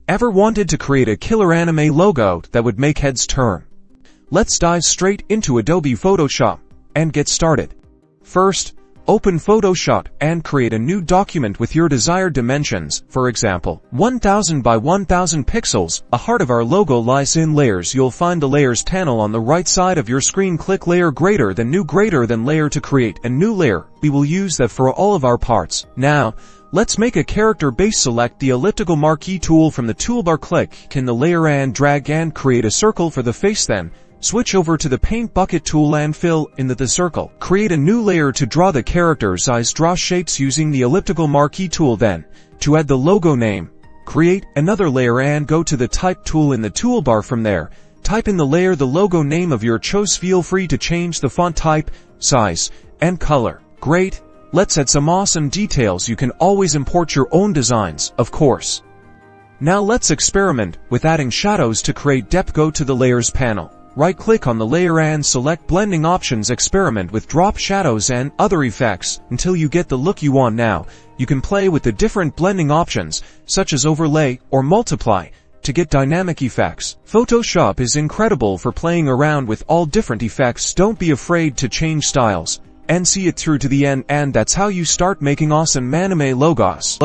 Ever wanted to create a killer anime logo that would make heads turn? Let's dive straight into Adobe Photoshop and get started. First, open Photoshop and create a new document with your desired dimensions, for example, 1000 by 1000 pixels. A heart of our logo lies in layers. You'll find the layers panel on the right side of your screen. Click layer greater than new greater than layer to create a new layer. We will use that for all of our parts. Now, let's make a character base. Select the elliptical marquee tool from the toolbar. Click in the layer and drag and create a circle for the face. Then, switch over to the paint bucket tool and fill in the circle. Create a new layer to draw the character's eyes. Draw shapes using the elliptical marquee tool. Then, to add the logo name, create another layer and go to the type tool in the toolbar. From there, type in the layer the logo name of your choice. Feel free to change the font type, size, and color. Great! Let's add some awesome details. You can always import your own designs, of course. Now let's experiment with adding shadows to create depth. Go to the Layers panel. Right-click on the layer and select Blending Options. Experiment with drop shadows and other effects until you get the look you want. Now, you can play with the different blending options, such as Overlay or Multiply, to get dynamic effects. Photoshop is incredible for playing around with all different effects. Don't be afraid to change styles and see it through to the end, and that's how you start making awesome anime logos.